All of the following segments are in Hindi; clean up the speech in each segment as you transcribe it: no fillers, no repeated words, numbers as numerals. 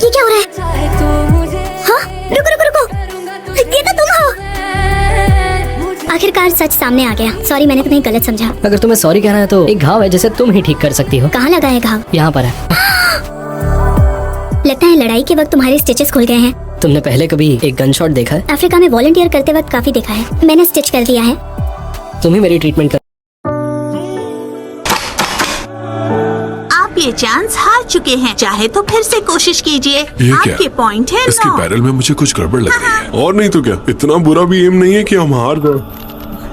ये क्या हो रहा है? हाँ, रुको रुको रुको, ये तो तुम हो। आखिरकार सच सामने आ गया। सॉरी, मैंने तुम्हें गलत समझा। अगर तुम्हें सॉरी कहना है तो एक घाव है जिसे तुम ही ठीक कर सकती हो। कहाँ लगा है घाव? यहाँ पर है। लगता है लड़ाई के वक्त तुम्हारे स्टिचेस खुल गए हैं। तुमने पहले कभी एक गन शॉट देखा है? अफ्रीका में वॉलंटियर करते वक्त काफी देखा है। मैंने स्टिच कर दिया है। तुम ही मेरी ट्रीटमेंट कर। आप ये चांस हार चुके हैं, चाहे तो फिर से कोशिश कीजिए। ये क्या? आपके पॉइंट है इसके 9। पैरल में मुझे कुछ गड़बड़ लग रही है। और नहीं तो क्या, इतना बुरा भी एम नहीं है कि हम हार गए।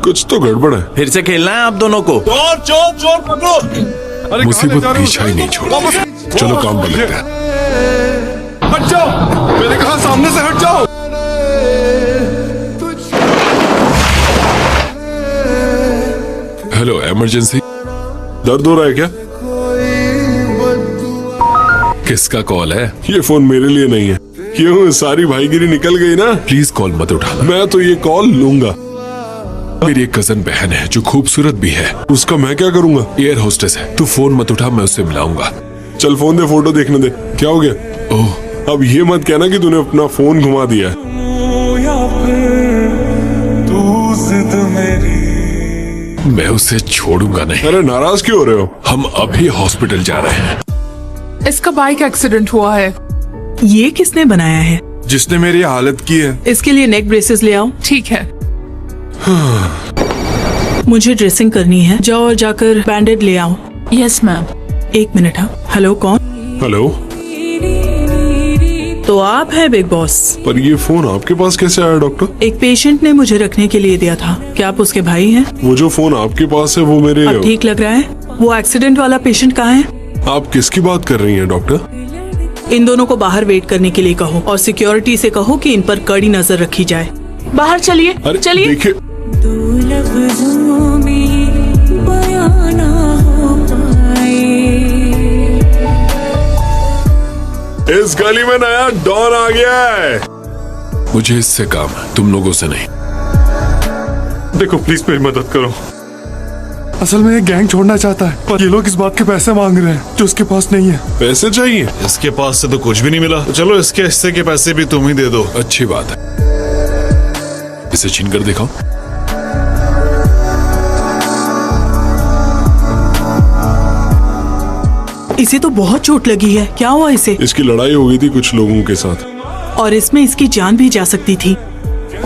कुछ तो गड़बड़ है। फिर से खेलना है आप दोनों को। चोर पकड़ो। मुसीबत पीछा ही नहीं छोड़। चलो काम पर लगते हैं। हट जाओ, मैंने कहा सामने से हट जाओ। Hello, emergency. दर्द हो रहा है क्या? किसका कॉल है? ये फोन मेरे लिए नहीं है। क्यों, सारी भाईगिरी निकल गई ना? प्लीज कॉल मत उठाना। मैं तो ये कॉल लूंगा। मेरी एक कजन बहन है जो खूबसूरत भी है। उसका मैं क्या करूंगा? एयर होस्टेस है। तू फोन मत उठा, मैं उससे मिलाऊंगा। चल फोन दे, फोटो देखने दे। क्या हो गया? ओह, अब ये मत कहना कि तूने अपना फोन घुमा दिया। मैं उसे छोड़ूंगा नहीं। अरे नाराज क्यों हो रहे हो? हम अभी हॉस्पिटल जा रहे हैं। इसका बाइक एक्सीडेंट हुआ है। ये किसने बनाया है? जिसने मेरी हालत की है। इसके लिए नेक ब्रेसेस ले आओ। ठीक है। मुझे ड्रेसिंग करनी है। जाओ और जाकर बैंडेड ले आओ। Yes ma'am. एक मिनट। हाँ, हेलो, कौन? हेलो। तो आप हैं बिग बॉस? पर ये फोन आपके पास कैसे आया डॉक्टर? एक पेशेंट ने मुझे रखने के लिए दिया था। क्या आप उसके भाई हैं? वो जो फोन आपके पास है वो मेरे। अब ठीक लग रहा है? वो एक्सीडेंट वाला पेशेंट कहाँ है? आप किसकी बात कर रही हैं डॉक्टर? इन दोनों को बाहर वेट करने के लिए कहो और सिक्योरिटी से कहो कि इन पर कड़ी नजर रखी जाए। बाहर चलिए। अरे चलिए। देखिए, इस गली में नया डॉन आ गया है। मुझे इससे काम है, तुम लोगों से नहीं। देखो प्लीज मेरी मदद करो। असल में ये गैंग छोड़ना चाहता है, पर ये लोग इस बात के पैसे मांग रहे हैं जो उसके पास नहीं है। पैसे चाहिए? इसके पास से तो कुछ भी नहीं मिला, तो चलो इसके हिस्से के पैसे भी तुम ही दे दो। अच्छी बात है। इसे छीन कर दिखाओ। इसे तो बहुत चोट लगी है। क्या हुआ इसे? इसकी लड़ाई हो गई थी कुछ लोगों के साथ, और इसमें इसकी जान भी जा सकती थी।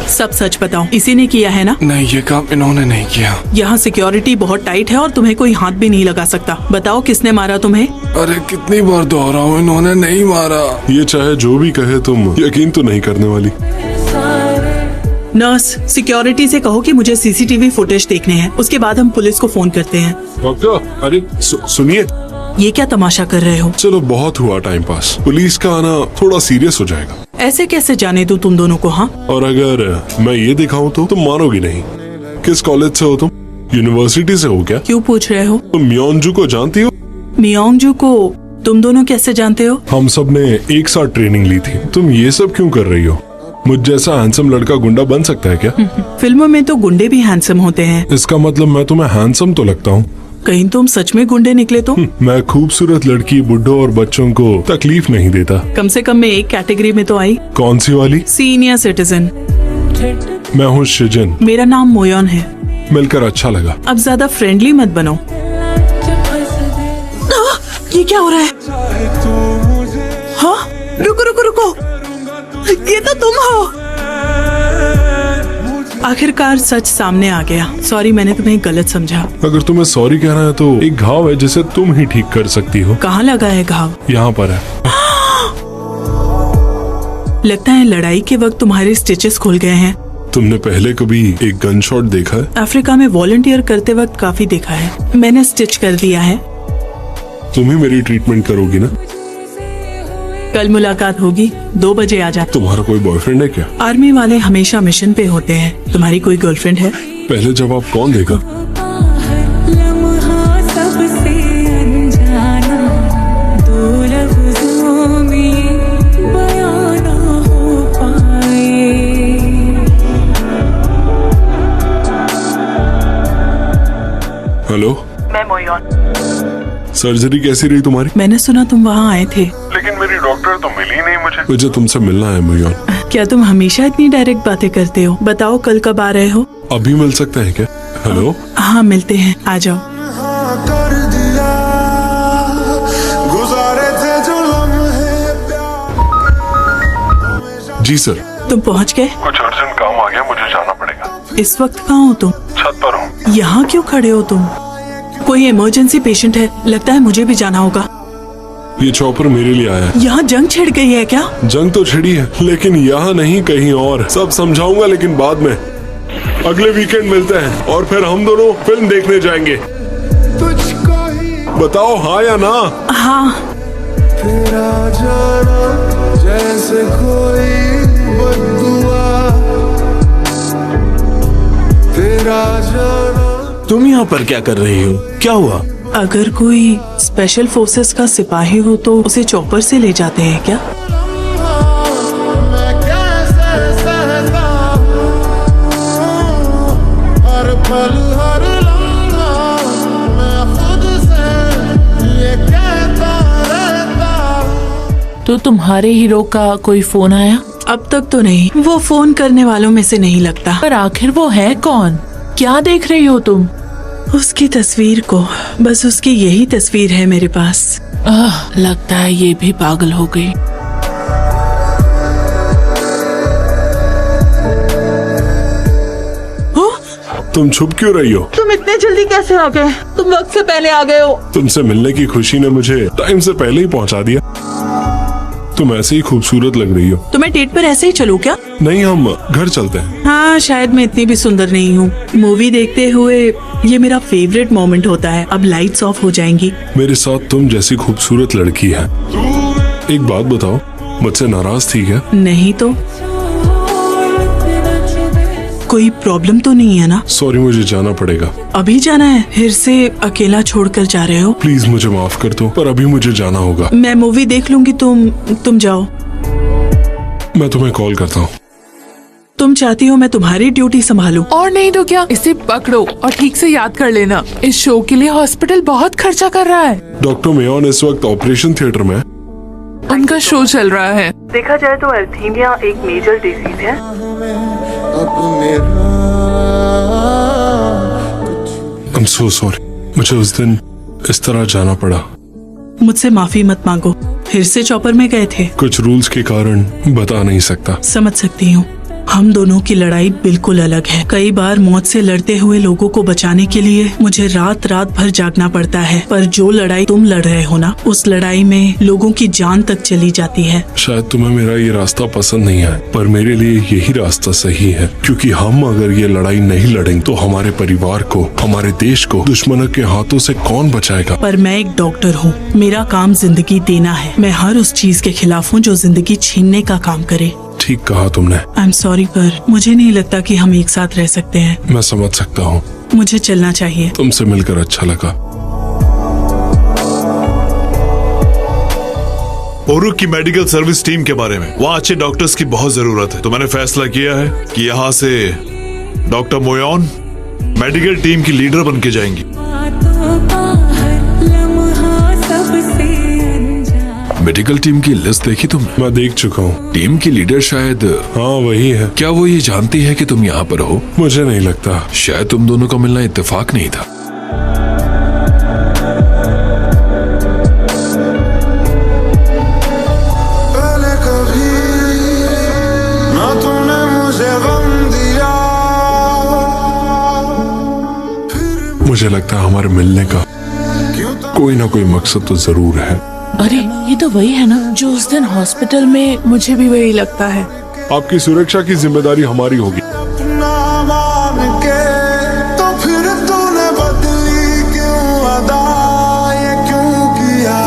सब सच बताओ, इसी ने किया है ना? नहीं, ये काम इन्होंने नहीं किया। यहाँ सिक्योरिटी बहुत टाइट है और तुम्हें कोई हाथ भी नहीं लगा सकता। बताओ किसने मारा तुम्हें? अरे कितनी बार दोहराऊं, इन्होंने नहीं मारा। ये चाहे जो भी कहे, तुम यकीन तो नहीं करने वाली। नर्स, सिक्योरिटी से कहो कि मुझे सीसीटीवी फुटेज देखने हैं। उसके बाद हम पुलिस को फोन करते हैं। डॉक्टर, अरे सुनिए। ये क्या तमाशा कर रहे हो? चलो बहुत हुआ टाइम पास। पुलिस का आना थोड़ा सीरियस हो जाएगा। ऐसे कैसे जाने दूं तुम दोनों को? हाँ, और अगर मैं ये दिखाऊं तो तुम मानोगी नहीं। किस कॉलेज से हो तुम? यूनिवर्सिटी से हो क्या? क्यों पूछ रहे हो? तुम म्योंगजू को जानती हो? मियोंगजू को तुम दोनों कैसे जानते हो? हम सब ने एक साथ ट्रेनिंग ली थी। तुम ये सब क्यों कर रही हो? मुझ जैसा हैंडसम लड़का गुंडा बन सकता है क्या? फिल्मों में तो गुंडे भी हैंडसम होते हैं। इसका मतलब मैं तुम्हें हैंडसम तो लगता हूँ? कहीं तुम सच में गुंडे निकले तो? मैं खूबसूरत लड़की, बुड्ढों और बच्चों को तकलीफ नहीं देता। कम से कम मैं एक कैटेगरी में तो आई। कौन सी वाली? Senior citizen. मैं हूँ शिजन। मेरा नाम मोयन है। मिलकर अच्छा लगा। अब ज्यादा फ्रेंडली मत बनो। ये क्या हो रहा है? हाँ, रुको रुको रुको, ये तो तुम हो। आखिरकार सच सामने आ गया। सॉरी, मैंने तुम्हें गलत समझा। अगर तुम्हें सॉरी कहना है तो एक घाव है जिसे तुम ही ठीक कर सकती हो। कहाँ लगा है घाव? यहाँ पर है। लगता है लड़ाई के वक्त तुम्हारे स्टिचेस खुल गए हैं। तुमने पहले कभी एक गन शॉट देखा है? अफ्रीका में वॉलंटियर करते वक्त काफी देखा है। मैंने स्टिच कर दिया है। तुम ही मेरी ट्रीटमेंट करोगी ना? कल मुलाकात होगी, 2 बजे आ जा। तुम्हारा कोई बॉयफ्रेंड है क्या? आर्मी वाले हमेशा मिशन पे होते हैं। तुम्हारी कोई गर्लफ्रेंड है? पहले जवाब कौन देगा? हेलो, मैं मोयन। सर्जरी कैसी रही तुम्हारी? मैंने सुना तुम वहाँ आए थे। लेकिन मेरी डॉक्टर डॉक्टर तो मिली नहीं मुझे तुमसे मिलना है मुयान। क्या तुम हमेशा इतनी डायरेक्ट बातें करते हो? बताओ कल कब आ रहे हो? अभी मिल सकते हैं क्या? हेलो। हाँ मिलते हैं, आ जाओ। जी सर। तुम पहुँच गए? कुछ अर्जेंट काम आ गया, मुझे जाना पड़ेगा। इस वक्त कहाँ हो तुम? छत पर हूँ। यहाँ क्यों खड़े हो तुम? कोई इमरजेंसी पेशेंट है, लगता है मुझे भी जाना होगा। ये चॉपर मेरे लिए आया है। यहाँ जंग छिड़ गई है क्या? जंग तो छिड़ी है, लेकिन यहाँ नहीं कहीं और। सब समझाऊंगा लेकिन बाद में। अगले वीकेंड मिलते हैं और फिर हम दोनों फिल्म देखने जाएंगे। बताओ हाँ या ना? हाँ। जैसे कोई बद्दुआ तेरा जाना। तुम यहाँ पर क्या कर रही हो? क्या हुआ? अगर कोई स्पेशल फोर्सेस का सिपाही हो तो उसे चॉपर से ले जाते हैं क्या? मैं कैसे सहता हर पल हर लम्हा मैं खुद से ये कहता रहता। तो तुम्हारे हीरो का कोई फोन आया? अब तक तो नहीं, वो फोन करने वालों में से नहीं लगता। पर आखिर वो है कौन? क्या देख रही हो तुम? उसकी तस्वीर को, बस उसकी यही तस्वीर है मेरे पास। लगता है ये भी पागल हो गई। तुम छुप क्यों रही हो? तुम इतने जल्दी कैसे आ गए? तुम वक्त से पहले आ गए हो। तुमसे मिलने की खुशी ने मुझे टाइम से पहले ही पहुंचा दिया। तुम ऐसे ही खूबसूरत लग रही हो। तो मैं डेट पर ऐसे ही चलूं क्या? नहीं, हम घर चलते हैं। हाँ शायद मैं इतनी भी सुंदर नहीं हूँ। मूवी देखते हुए ये मेरा फेवरेट मोमेंट होता है। अब लाइट्स ऑफ हो जाएंगी। मेरे साथ तुम जैसी खूबसूरत लड़की है। एक बात बताओ, मुझसे नाराज थी क्या? नहीं तो। कोई प्रॉब्लम तो नहीं है ना? सॉरी, मुझे जाना पड़ेगा। अभी जाना है? फिर से अकेला छोड़कर जा रहे हो? प्लीज मुझे माफ कर दो, पर अभी मुझे जाना होगा। मैं मूवी देख लूंगी, तुम जाओ। मैं तुम्हें कॉल करता हूँ। तुम चाहती हो मैं तुम्हारी ड्यूटी संभालूं? और नहीं तो क्या, इसे पकड़ो और ठीक से याद कर लेना। इस शो के लिए हॉस्पिटल बहुत खर्चा कर रहा है। डॉक्टर मेयॉन इस वक्त ऑपरेशन थिएटर में है। उनका शो चल रहा है। देखा जाए तो एर्थीमिया एक मेजर डिजीज है। I'm so sorry। मुझे उस दिन इस तरह जाना पड़ा। मुझसे माफी मत मांगो। फिर से चॉपर में गए थे? कुछ रूल्स के कारण बता नहीं सकता। समझ सकती हूँ। हम दोनों की लड़ाई बिल्कुल अलग है। कई बार मौत से लड़ते हुए लोगों को बचाने के लिए मुझे रात रात भर जागना पड़ता है। पर जो लड़ाई तुम लड़ रहे हो ना, उस लड़ाई में लोगों की जान तक चली जाती है। शायद तुम्हें मेरा ये रास्ता पसंद नहीं है, पर मेरे लिए यही रास्ता सही है। क्योंकि हम अगर ये लड़ाई नहीं लड़ेंगे तो हमारे परिवार को, हमारे देश को दुश्मनों के हाथों से कौन बचाएगा? पर मैं एक डॉक्टर हूँ, मेरा काम जिंदगी देना है। मैं हर उस चीज के खिलाफ हूँ जो जिंदगी छीनने का काम करे। ठीक कहा तुमने। आई एम सॉरी, पर मुझे नहीं लगता कि हम एक साथ रह सकते हैं। मैं समझ सकता हूँ। मुझे चलना चाहिए। तुमसे मिलकर अच्छा लगा। ओरुक की मेडिकल सर्विस टीम के बारे में, वहाँ अच्छे डॉक्टर्स की बहुत जरूरत है। तो मैंने फैसला किया है कि यहाँ से डॉक्टर मोयॉन मेडिकल टीम की लीडर बन के जाएंगी। मेडिकल टीम की लिस्ट देखी तुम? मैं देख चुका हूँ। टीम की लीडर शायद, हाँ वही है। क्या वो ये जानती है कि तुम यहाँ पर हो? मुझे नहीं लगता। शायद तुम दोनों का मिलना इत्तेफाक नहीं था। पहले कभी ना तूने मुझे गम दिया। मुझे लगता है हमारे मिलने का कोई ना कोई मकसद तो जरूर है। अरे ये तो वही है ना जो उस दिन हॉस्पिटल में। मुझे भी वही लगता है। आपकी सुरक्षा की जिम्मेदारी हमारी होगी। ना मान के तो फिर तूने बदली क्यों अदा, ये क्यों किया?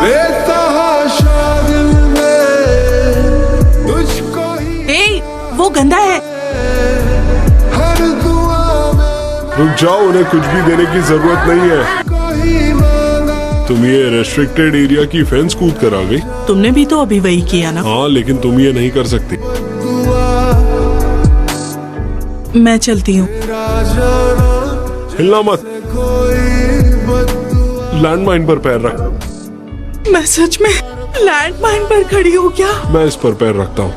बेतहाशा दिल में तुझको ही वो गंदा है। हर दुआ में रुक जाओ, उन्हें कुछ भी देने की जरूरत नहीं है। कोई मांगा। तुम ये रेस्ट्रिक्टेड एरिया की फेंस कूद कर आ गई। तुमने भी तो अभी वही किया ना। हाँ, लेकिन तुम ये नहीं कर सकती। मैं चलती हूँ। हिलना मत। लैंडमाइन पर पैर रख। मैं सच में लैंडमाइन पर खड़ी हूँ क्या? मैं इस पर पैर रखता हूँ,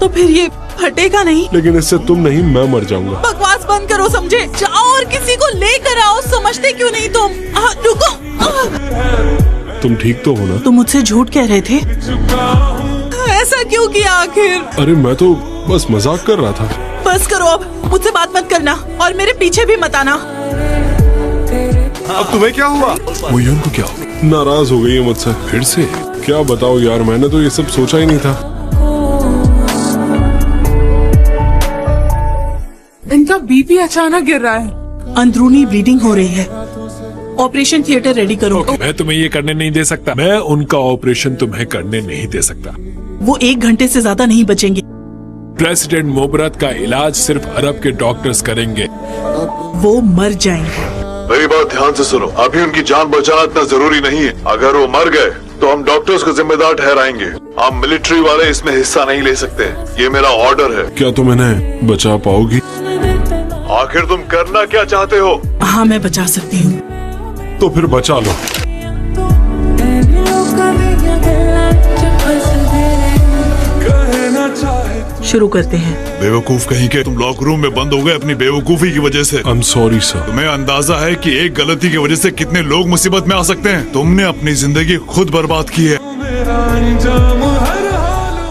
तो फिर ये फटेगा नहीं? लेकिन इससे तुम नहीं मैं मर जाऊंगा। बकवास बंद करो, समझे? जाओ और किसी को लेकर आओ। समझते क्यों नहीं तुम? रुको। तुम ठीक तो हो ना? तुम मुझसे झूठ कह रहे थे? ऐसा क्यों किया आखिर? अरे मैं तो बस मजाक कर रहा था। बस करो अब, मुझसे बात मत करना और मेरे पीछे भी मत आना। अब तुम्हें क्या हुआ? मोयन को क्या नाराज हो गई है मुझसे फिर से? क्या बताओ यार, मैंने तो ये सब सोचा ही नहीं था। इनका बीपी अचानक गिर रहा है। अंदरूनी ब्लीडिंग हो रही है। ऑपरेशन थिएटर रेडी करो। मैं तुम्हें ये करने नहीं दे सकता। मैं उनका ऑपरेशन तुम्हें करने नहीं दे सकता। वो 1 घंटे से ज्यादा नहीं बचेंगे। प्रेसिडेंट मोबरत का इलाज सिर्फ अरब के डॉक्टर्स करेंगे। वो मर जाएंगे। मेरी बात ध्यान से सुनो, अभी उनकी जान बचाना इतना जरूरी नहीं है। अगर वो मर गए तो हम डॉक्टर्स को जिम्मेदार ठहराएंगे। आप मिलिट्री वाले इसमें हिस्सा नहीं ले सकते, ये मेरा ऑर्डर है। क्या तुम इन्हें बचा पाओगी? आखिर तुम करना क्या चाहते हो? हाँ, मैं बचा सकती हूँ। तो फिर बचा लो। शुरू करते हैं। बेवकूफ कहीं के, तुम लॉक रूम में बंद हो गए अपनी बेवकूफी की वजह से। I am sorry sir. तुम्हें अंदाजा है कि एक गलती की वजह से कितने लोग मुसीबत में आ सकते हैं? तुमने अपनी जिंदगी खुद बर्बाद की है।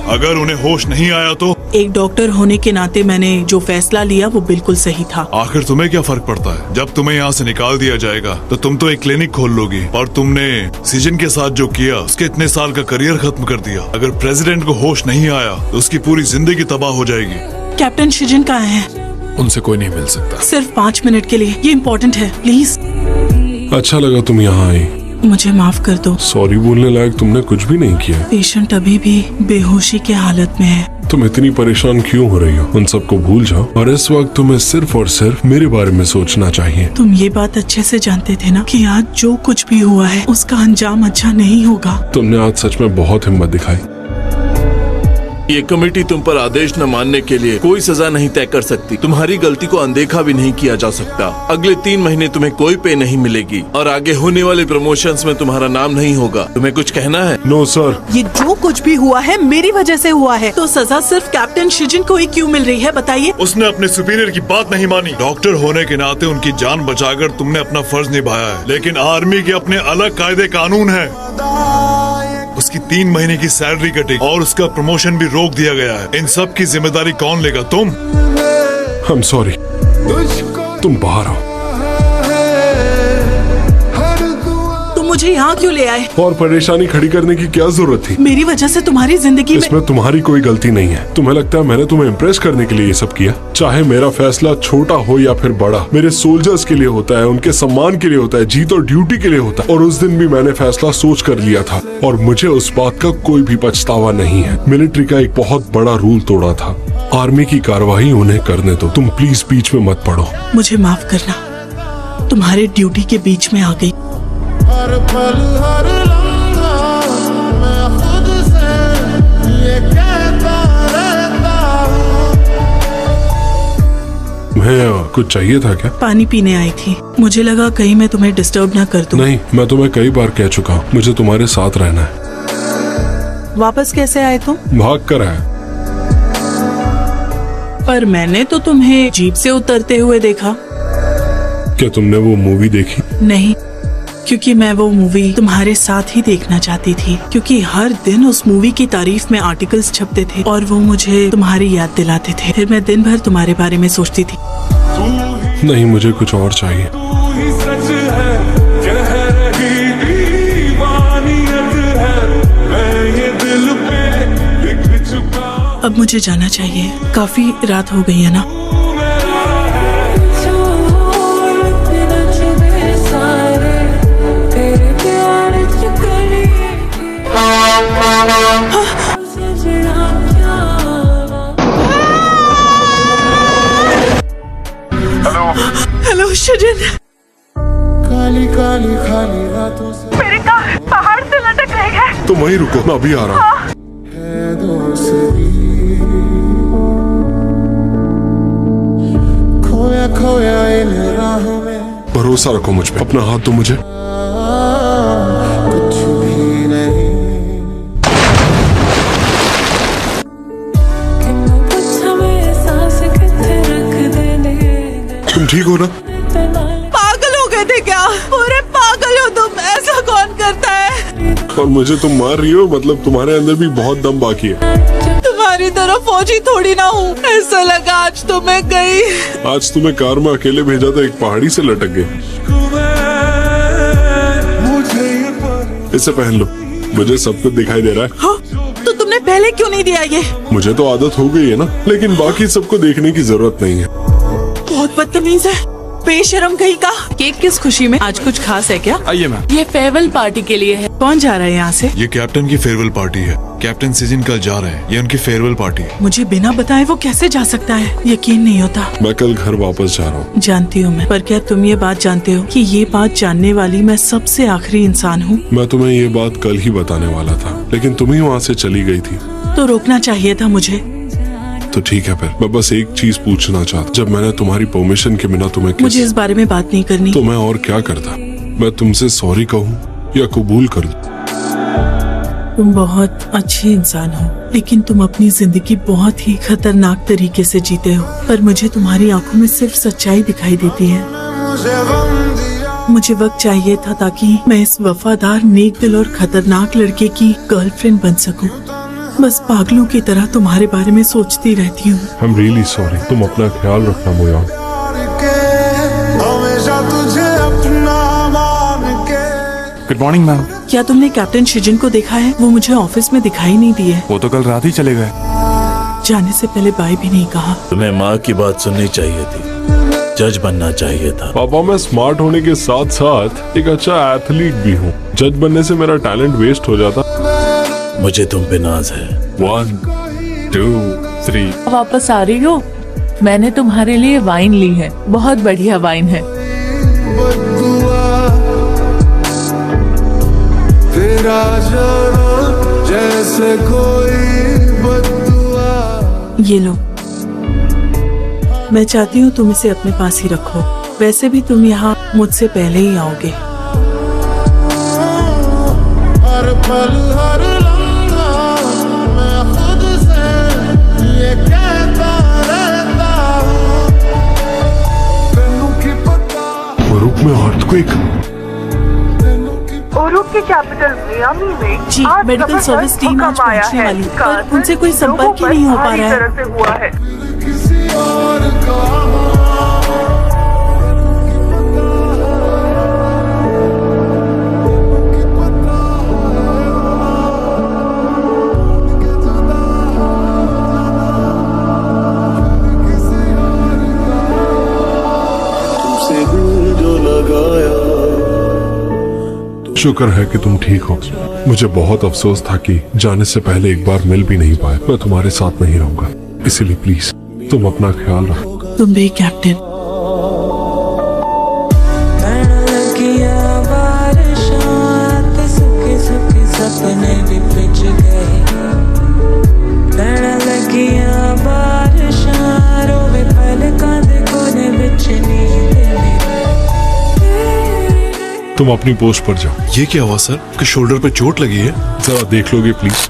अगर उन्हें होश नहीं आया तो? एक डॉक्टर होने के नाते मैंने जो फैसला लिया वो बिल्कुल सही था। आखिर तुम्हें क्या फर्क पड़ता है? जब तुम्हें यहाँ से निकाल दिया जाएगा तो तुम तो एक क्लिनिक खोल लोगी, और तुमने सीजन के साथ जो किया उसके इतने साल का करियर खत्म कर दिया। अगर प्रेसिडेंट को होश नहीं आया तो उसकी पूरी जिंदगी तबाह हो जाएगी। कैप्टन शिजन कहाँ है? उनसे कोई नहीं मिल सकता। सिर्फ 5 मिनट के लिए, ये इम्पोर्टेंट है, प्लीज। अच्छा लगा तुम यहाँ आई। मुझे माफ कर दो। सॉरी बोलने लायक तुमने कुछ भी नहीं किया। पेशेंट अभी भी बेहोशी के हालत में है। तुम इतनी परेशान क्यों हो रही हो? उन सबको भूल जाओ और इस वक्त तुम्हें सिर्फ और सिर्फ मेरे बारे में सोचना चाहिए। तुम ये बात अच्छे से जानते थे ना कि आज जो कुछ भी हुआ है उसका अंजाम अच्छा नहीं होगा। तुमने आज सच में बहुत हिम्मत दिखाई। ये कमेटी तुम पर आदेश न मानने के लिए कोई सजा नहीं तय कर सकती। तुम्हारी गलती को अनदेखा भी नहीं किया जा सकता। अगले 3 महीने तुम्हें कोई पे नहीं मिलेगी और आगे होने वाले प्रमोशंस में तुम्हारा नाम नहीं होगा। तुम्हें कुछ कहना है? No sir. ये जो कुछ भी हुआ है मेरी वजह से हुआ है, तो सजा सिर्फ कैप्टन शिजन को ही क्यों मिल रही है बताइए? उसने अपने सुपीरियर की बात नहीं मानी। डॉक्टर होने के नाते उनकी जान बचाकर तुमने अपना फर्ज निभाया है, लेकिन आर्मी के अपने अलग कायदे कानून है। उसकी 3 महीने की सैलरी कटी और उसका प्रमोशन भी रोक दिया गया है। इन सब की जिम्मेदारी कौन लेगा? तुम। I am sorry. तुम बाहर आओ। तुम मुझे यहाँ क्यों ले आए? और परेशानी खड़ी करने की क्या जरूरत थी? मेरी वजह से तुम्हारी जिंदगी में। इसमें तुम्हारी कोई गलती नहीं है। तुम्हें लगता है मैंने तुम्हें इम्प्रेस करने के लिए ये सब किया? चाहे मेरा फैसला छोटा हो या फिर बड़ा, मेरे सोल्जर्स के लिए होता है, उनके सम्मान के लिए होता है, जीत और ड्यूटी के लिए होता है। और उस दिन भी मैंने फैसला सोच कर लिया था और मुझे उस बात का कोई भी पछतावा नहीं है। मिलिट्री का एक बहुत बड़ा रूल तोड़ा था। आर्मी की कार्रवाई उन्हें करने दो। तुम प्लीज बीच में मत पड़ो। मुझे माफ करना, तुम्हारे ड्यूटी के बीच में आ गई। हर पल हर लम्हा मैं खुद से ये कहता रहता हूँ। मैं कुछ चाहिए था क्या? पानी पीने आई थी। मुझे लगा कहीं मैं तुम्हें डिस्टर्ब ना कर दूं। नहीं, मैं तुम्हें कई बार कह चुका हूँ मुझे तुम्हारे साथ रहना है। वापस कैसे आए तुम? भाग कर आया। पर मैंने तो तुम्हें जीप से उतरते हुए देखा। क्या तुमने वो मूवी देखी? नहीं, क्योंकि मैं वो मूवी तुम्हारे साथ ही देखना चाहती थी, क्योंकि हर दिन उस मूवी की तारीफ में आर्टिकल्स छपते थे और वो मुझे तुम्हारी याद दिलाते थे। फिर मैं दिन भर तुम्हारे बारे में सोचती थी। नहीं, मुझे कुछ और चाहिए। अब मुझे जाना चाहिए, काफी रात हो गई है ना। हेलो शिजन। काली काली खाली रातों से मेरे कान पहाड़ से लटक रहे हैं। तुम वहीं रुको, मैं अभी आ रहा हूँ। है दोस्ती खोया खोया इन राहों में। भरोसा रखो मुझ पे। अपना हाथ दो मुझे। कुछ भी नहीं ठीक हो ना? पागल हो गए थे क्या? पूरे पागल हो तुम, ऐसा कौन करता है? और मुझे तुम मार रही हो, मतलब तुम्हारे अंदर भी बहुत दम बाकी है। तुम्हारी तरह फौजी थोड़ी ना हूँ। ऐसा लगा आज तो मैं गई। आज तुम्हें कार में अकेले भेजा था, एक पहाड़ी से लटक गए। इसे पहन लो, मुझे सब कुछ दिखाई दे रहा है। हाँ? तो तुमने पहले क्यों नहीं दिया ये? मुझे तो आदत हो गई है ना, लेकिन बाकी सबको देखने की जरूरत नहीं है। बहुत बदतमीज है, बेशरम कहीं का। केक किस खुशी में? आज कुछ खास है क्या? आइए मैम। ये फेयरवेल पार्टी के लिए है। कौन जा रहा है यहाँ से? ये कैप्टन की फेयरवेल पार्टी है। कैप्टन सिजिन कल जा रहे हैं, ये उनकी फेयरवेल पार्टी है। मुझे बिना बताए वो कैसे जा सकता है? यकीन नहीं होता। मैं कल घर वापस जा रहा हूँ। जानती हूँ मैं, पर क्या तुम ये बात जानते हो कि ये बात जानने वाली मैं सबसे आखिरी इंसान हूँ? मैं तुम्हें ये बात कल ही बताने वाला था, लेकिन तुम ही वहाँ से चली गई थी। तो रोकना चाहिए था मुझे। तो ठीक है, फिर मैं बस एक चीज पूछना चाहता, जब मैंने तुम्हारी परमिशन के बिना तुम्हें मुझे इस बारे में बात नहीं करनी। तो मैं और क्या करता? मैं तुमसे सॉरी कहूँ या कबूल कर दूं? तुम बहुत अच्छे इंसान हो, लेकिन तुम अपनी जिंदगी बहुत ही खतरनाक तरीके से जीते हो। पर मुझे तुम्हारी आंखों में सिर्फ सच्चाई दिखाई देती है। मुझे वक्त चाहिए था ताकि मैं इस वफादार, नेक दिल और खतरनाक लड़के की गर्लफ्रेंड बन सकूं। बस पागलों की तरह तुम्हारे बारे में सोचती रहती हूँ। I'm really sorry। तुम अपना ख्याल रखना मोयान। Good morning ma'am. क्या तुमने कैप्टन शिजिन को देखा है? वो मुझे ऑफिस में दिखाई नहीं दिए। वो तो कल रात ही चले गए। जाने से पहले बाय भी नहीं कहा। तुम्हें माँ की बात सुननी चाहिए थी, जज बनना चाहिए था। पापा, मैं स्मार्ट होने के साथ साथ एक अच्छा एथलीट भी हूँ। जज बनने से मेरा टैलेंट वेस्ट हो जाता। मुझे तुम पे नाज है। 1 2 3। वापस आ रही हो? मैंने तुम्हारे लिए वाइन ली है, बहुत बढ़िया वाइन है। तेरा जाना जैसे कोई बद्दुआ। ये लो, मैं चाहती हूँ तुम इसे अपने पास ही रखो। वैसे भी तुम यहाँ मुझसे पहले ही आओगे। हर पल हर लम्हा मैं खुद से ये कहता रहता हूँ, तेनू की पता। यूरोप में अर्थक्वेक। यूरोप के कैपिटल मियामी में जी, आज मेडिकल सर्विस टीम आज पहुंचने वाली है, पर उनसे कोई संपर्क ही नहीं हो पा रहा है। तरह से हुआ है। किसी और का तुमसे दिल जो लगाया। शुक्र है कि तुम ठीक हो। मुझे बहुत अफसोस था कि जाने से पहले एक बार मिल भी नहीं पाए। मैं तुम्हारे साथ नहीं रहूंगा, इसीलिए प्लीज तुम अपना ख्याल रखो। तुम भी कैप्टन। तुम अपनी पोस्ट पर जाओ। ये क्या हुआ सर? कि शोल्डर पे चोट लगी है? जरा देख लोगे प्लीज?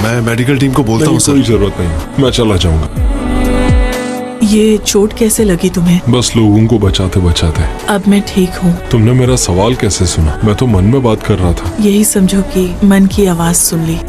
मैं मेडिकल टीम को बोलता हूँ सर। कोई जरूरत नहीं, मैं चला जाऊंगा। ये चोट कैसे लगी तुम्हें? बस लोगों को बचाते बचाते। अब मैं ठीक हूँ। तुमने मेरा सवाल कैसे सुना? मैं तो मन में बात कर रहा था। यही समझो कि मन की आवाज सुन ली।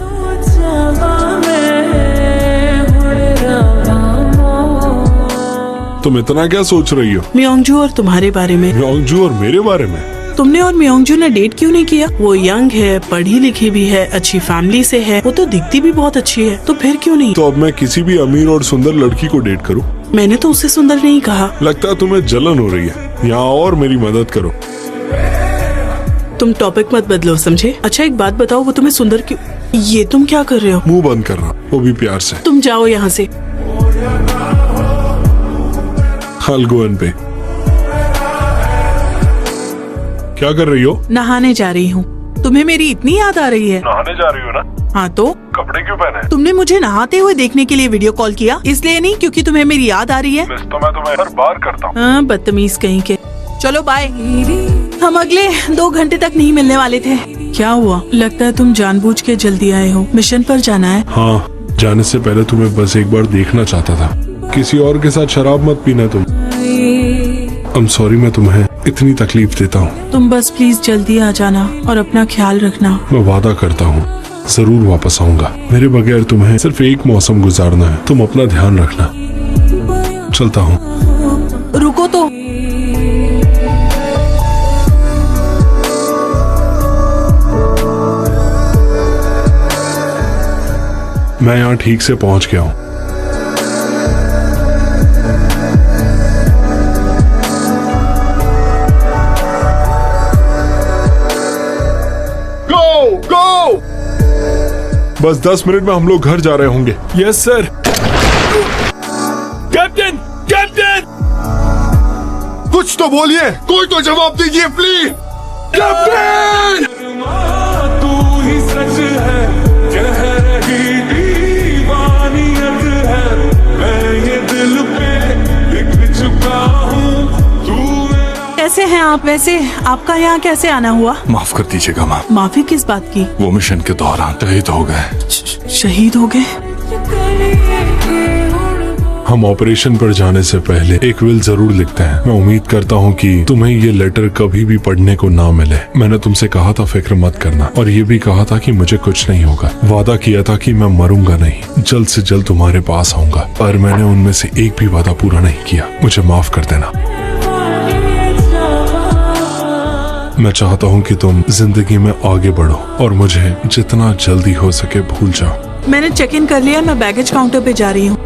तुम इतना क्या सोच रही हो? म्योंगजू और तुम्हारे बारे में। म्योंगजू और मेरे बारे में? तुमने और म्योंगजू ने डेट क्यों नहीं किया? वो यंग है, पढ़ी लिखी भी है, अच्छी फैमिली से है, वो तो दिखती भी बहुत अच्छी है, तो फिर क्यों नहीं? तो अब मैं किसी भी अमीर और सुंदर लड़की को डेट करूं? मैंने तो उससे सुंदर नहीं कहा। लगता है तुम्हें जलन हो रही है। यहाँ और मेरी मदद करो। तुम टॉपिक मत बदलो, समझे? अच्छा एक बात बताओ, वो तुम्हें सुंदर क्यों? ये तुम क्या कर रहे हो? मुंह बंद कर रहा, वो भी प्यार से। तुम जाओ यहाँ से। हलगोन पे क्या कर रही हो? नहाने जा रही हूँ। तुम्हें मेरी इतनी याद आ रही है? नहाने जा रही हो ना? हाँ तो? कपड़े क्यों पहने? तुमने मुझे नहाते हुए देखने के लिए वीडियो कॉल किया, इसलिए नहीं क्योंकि तुम्हें मेरी याद आ रही है। मिस तो मैं तुम्हें हर बार करता हूँ। हाँ, बदतमीज कहीं के। चलो बाय। हम अगले 2 घंटे तक नहीं मिलने वाले थे। क्या हुआ? लगता है तुम जानबूझ के जल्दी आए हो। मिशन पर जाना है? हाँ, जाने से पहले तुम्हें बस एक बार देखना चाहता था। किसी और के साथ शराब मत पीना तुम। I'm sorry मैं तुम्हें इतनी तकलीफ देता हूँ। तुम बस प्लीज जल्दी आ जाना और अपना ख्याल रखना। मैं वादा करता हूँ जरूर वापस आऊंगा। मेरे बगैर तुम्हें सिर्फ एक मौसम गुजारना है। तुम अपना ध्यान रखना। चलता हूँ। रुको तो। मैं यहाँ ठीक से पहुँच गया हूँ। बस 10 मिनट में हम लोग घर जा रहे होंगे। Yes sir. कैप्टन कैप्टन कुछ तो बोलिए, कोई तो जवाब दीजिए प्लीज। कैप्टन तू ही सच है, कह रही दीवानियत है, मैं ये दिल पे लिख चुका हूँ। कैसे हैं आप? वैसे आपका यहाँ कैसे आना हुआ? माफ कर दीजिएगा माँ। माफी किस बात की? वो मिशन के दौरान शहीद हो गए। शहीद हो गए? हम ऑपरेशन पर जाने से पहले एक विल जरूर लिखते हैं। मैं उम्मीद करता हूँ कि तुम्हें ये लेटर कभी भी पढ़ने को ना मिले। मैंने तुमसे कहा था फिक्र मत करना, और ये भी कहा था कि मुझे कुछ नहीं होगा। वादा किया था कि मैं मरूंगा नहीं, जल्द से जल्द तुम्हारे पास आऊंगा, पर मैंने उनमें से एक भी वादा पूरा नहीं किया। मुझे माफ कर देना। मैं चाहता हूँ कि तुम जिंदगी में आगे बढ़ो और मुझे जितना जल्दी हो सके भूल जाओ। मैंने चेक इन कर लिया, मैं बैगेज काउंटर पे जा रही हूँ।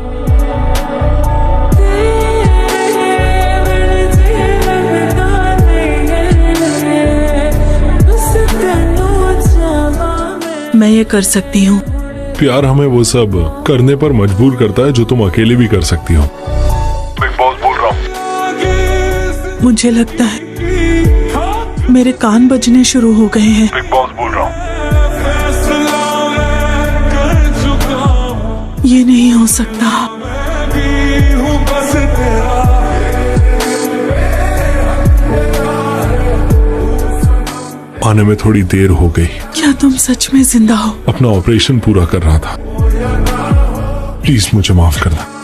मैं ये कर सकती हूँ। प्यार हमें वो सब करने पर मजबूर करता है जो तुम अकेले भी कर सकती हो। बिग बॉस बोल रहा हूँ। मुझे लगता है मेरे कान बजने शुरू हो गए हैं। बिग बॉस बोल रहा हूँ। ये नहीं हो सकता। आने में थोड़ी देर हो गई। क्या तुम सच में जिंदा हो? अपना ऑपरेशन पूरा कर रहा था। प्लीज मुझे माफ करना।